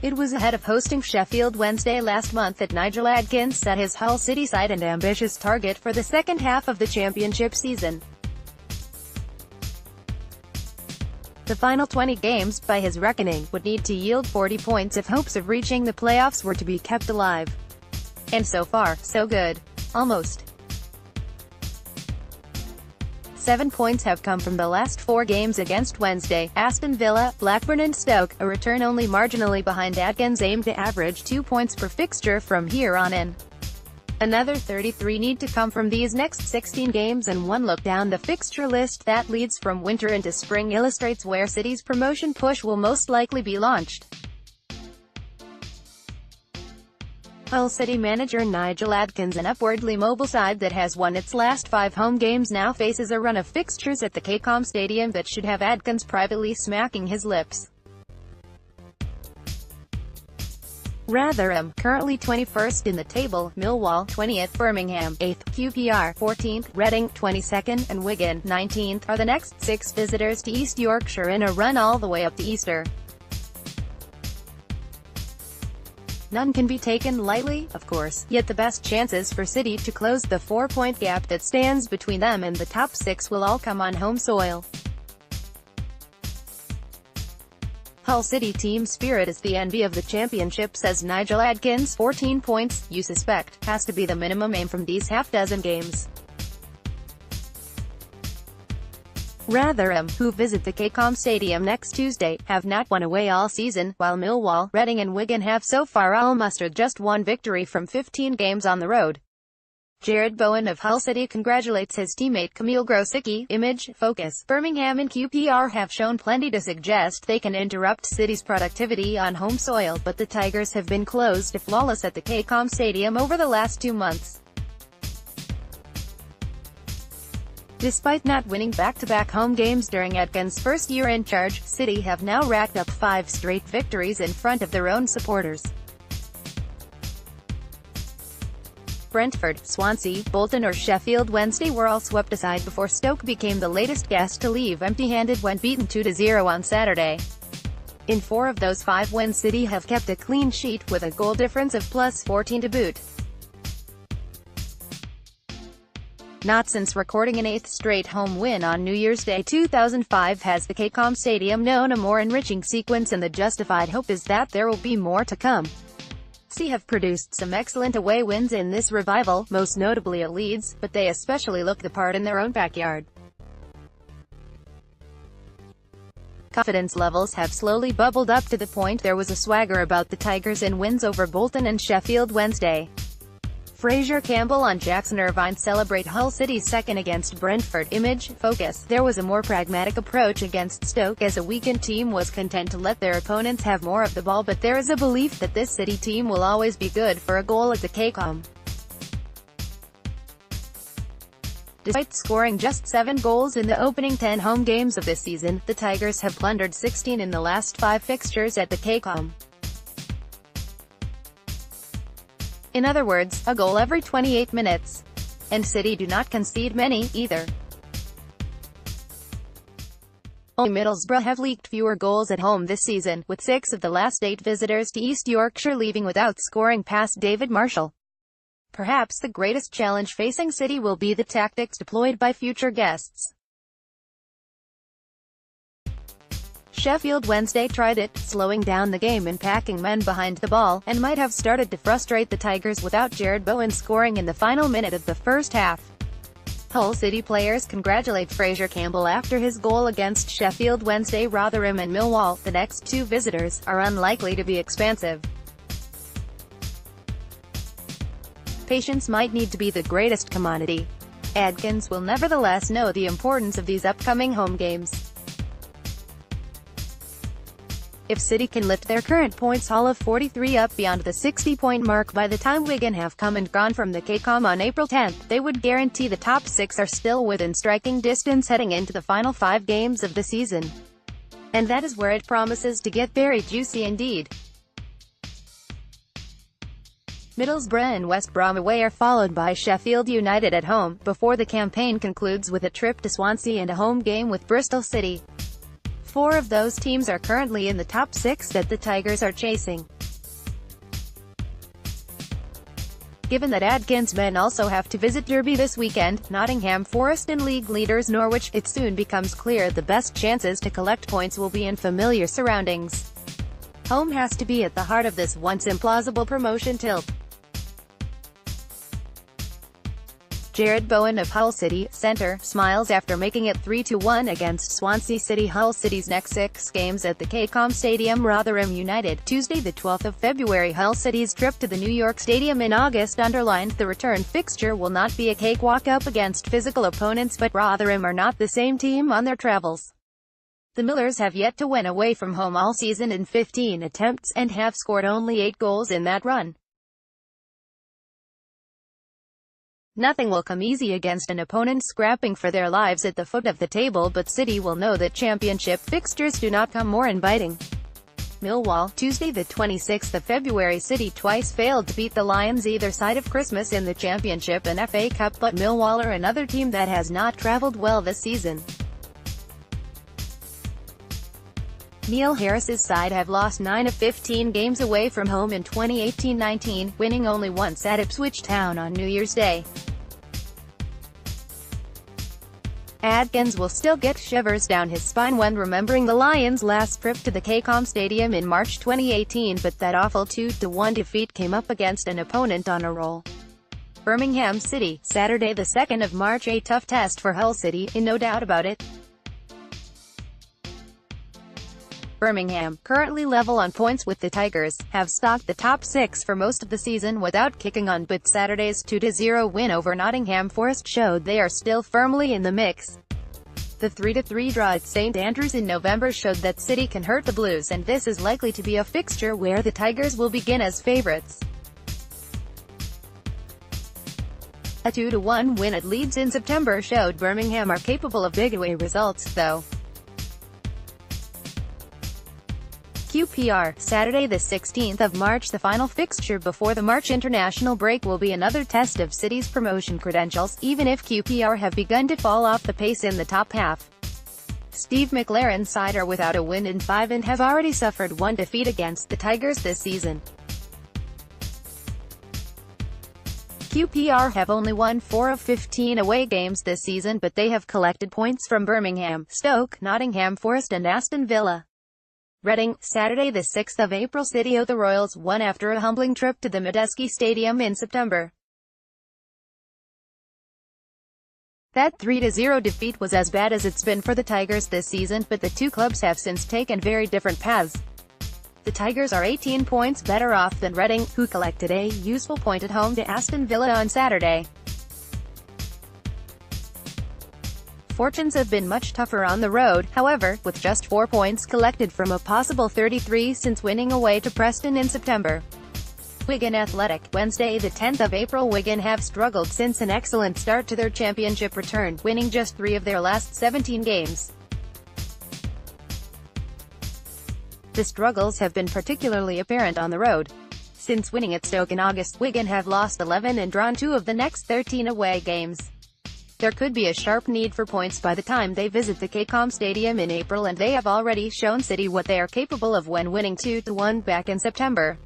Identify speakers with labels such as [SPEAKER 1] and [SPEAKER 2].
[SPEAKER 1] It was ahead of hosting Sheffield Wednesday last month that Nigel Adkins set his Hull City side an ambitious target for the second half of the championship season. The final 20 games, by his reckoning, would need to yield 40 points if hopes of reaching the playoffs were to be kept alive. And so far, so good. Almost. 7 points have come from the last 4 games against Wednesday, Aston Villa, Blackburn and Stoke, a return only marginally behind Adkins' aim to average 2 points per fixture from here on in. Another 33 need to come from these next 16 games, and one look down the fixture list that leads from winter into spring illustrates where City's promotion push will most likely be launched. Hull City manager Nigel Adkins, an upwardly mobile side that has won its last 5 home games, now faces a run of fixtures at the KCOM Stadium that should have Adkins privately smacking his lips. Rotherham, currently 21st in the table, Millwall, 20th, Birmingham, 8th, QPR, 14th, Reading, 22nd, and Wigan, 19th, are the next 6 visitors to East Yorkshire in a run all the way up to Easter. None can be taken lightly, of course, yet the best chances for City to close the 4-point gap that stands between them and the top 6 will all come on home soil. Hull City team spirit is the envy of the championship, says Nigel Adkins. 14 points, you suspect, has to be the minimum aim from these half-dozen games. Rotherham, who visit the KCOM Stadium next Tuesday, have not won away all season, while Millwall, Reading and Wigan have so far all mustered just 1 victory from 15 games on the road. Jared Bowen of Hull City congratulates his teammate Camille Grosicki. Image, focus. Birmingham and QPR have shown plenty to suggest they can interrupt City's productivity on home soil, but the Tigers have been close to flawless at the KCOM Stadium over the last 2 months. Despite not winning back-to-back home games during Adkins' first year in charge, City have now racked up 5 straight victories in front of their own supporters. Brentford, Swansea, Bolton or Sheffield Wednesday were all swept aside before Stoke became the latest guest to leave empty-handed when beaten 2-0 on Saturday. In 4 of those 5 wins, City have kept a clean sheet with a goal difference of +14 to boot. Not since recording an 8th straight home win on New Year's Day 2005 has the KCOM Stadium known a more enriching sequence, and the justified hope is that there will be more to come. City have produced some excellent away wins in this revival, most notably at Leeds, but they especially look the part in their own backyard. Confidence levels have slowly bubbled up to the point there was a swagger about the Tigers in wins over Bolton and Sheffield Wednesday. Fraser Campbell on Jackson Irvine celebrate Hull City's second against Brentford. Image, focus. There was a more pragmatic approach against Stoke, as a weakened team was content to let their opponents have more of the ball, but there is a belief that this City team will always be good for a goal at the KCOM. Despite scoring just 7 goals in the opening 10 home games of this season, the Tigers have plundered 16 in the last 5 fixtures at the KCOM. In other words, a goal every 28 minutes. And City do not concede many, either. Only Middlesbrough have leaked fewer goals at home this season, with 6 of the last 8 visitors to East Yorkshire leaving without scoring past David Marshall. Perhaps the greatest challenge facing City will be the tactics deployed by future guests. Sheffield Wednesday tried it, slowing down the game and packing men behind the ball, and might have started to frustrate the Tigers without Jared Bowen scoring in the final minute of the first half. Hull City players congratulate Fraser Campbell after his goal against Sheffield Wednesday. Rotherham and Millwall, the next 2 visitors, are unlikely to be expansive. Patience might need to be the greatest commodity. Adkins will nevertheless know the importance of these upcoming home games. If City can lift their current points haul of 43 up beyond the 60-point mark by the time Wigan have come and gone from the KCOM on April 10, they would guarantee the top 6 are still within striking distance heading into the final 5 games of the season. And that is where it promises to get very juicy indeed. Middlesbrough and West Brom away are followed by Sheffield United at home, before the campaign concludes with a trip to Swansea and a home game with Bristol City. 4 of those teams are currently in the top 6 that the Tigers are chasing. Given that Adkins men also have to visit Derby this weekend, Nottingham Forest and league leaders Norwich, it soon becomes clear the best chances to collect points will be in familiar surroundings. Home has to be at the heart of this once implausible promotion tilt. Jared Bowen of Hull City Centre smiles after making it 3-1 against Swansea City. Hull City's next 6 games at the KCOM Stadium. Rotherham United, Tuesday the 12th of February. Hull City's trip to the New York Stadium in August underlined the return fixture will not be a cakewalk up against physical opponents, but Rotherham are not the same team on their travels. The Millers have yet to win away from home all season in 15 attempts, and have scored only 8 goals in that run. Nothing will come easy against an opponent scrapping for their lives at the foot of the table, but City will know that championship fixtures do not come more inviting. Millwall, Tuesday the 26th of February. City twice failed to beat the Lions either side of Christmas in the Championship and FA Cup, but Millwall are another team that has not travelled well this season. Neil Harris's side have lost 9 of 15 games away from home in 2018-19, winning only once at Ipswich Town on New Year's Day. Adkins will still get shivers down his spine when remembering the Lions' last trip to the KCOM Stadium in March 2018, but that awful 2-1 defeat came up against an opponent on a roll. Birmingham City, Saturday the 2nd of March. A tough test for Hull City, no doubt about it. Birmingham, currently level on points with the Tigers, have stalked the top 6 for most of the season without kicking on, but Saturday's 2-0 win over Nottingham Forest showed they are still firmly in the mix. The 3-3 draw at St Andrews in November showed that City can hurt the Blues, and this is likely to be a fixture where the Tigers will begin as favourites. A 2-1 win at Leeds in September showed Birmingham are capable of big away results, though. QPR, Saturday the 16th of March. The final fixture before the March international break will be another test of City's promotion credentials, even if QPR have begun to fall off the pace in the top half. Steve McLaren's side are without a win in 5 and have already suffered 1 defeat against the Tigers this season. QPR have only won 4 of 15 away games this season, but they have collected points from Birmingham, Stoke, Nottingham Forest and Aston Villa. Reading, Saturday the 6th of April. City the Royals won after a humbling trip to the Madejski Stadium in September. That 3-0 defeat was as bad as it's been for the Tigers this season, but the two clubs have since taken very different paths. The Tigers are 18 points better off than Reading, who collected a useful point at home to Aston Villa on Saturday. Fortunes have been much tougher on the road, however, with just 4 points collected from a possible 33 since winning away to Preston in September. Wigan Athletic, Wednesday the 10th of April. Wigan have struggled since an excellent start to their championship return, winning just 3 of their last 17 games. The struggles have been particularly apparent on the road. Since winning at Stoke in August, Wigan have lost 11 and drawn 2 of the next 13 away games. There could be a sharp need for points by the time they visit the KCOM Stadium in April, and they have already shown City what they are capable of when winning 2-1 back in September.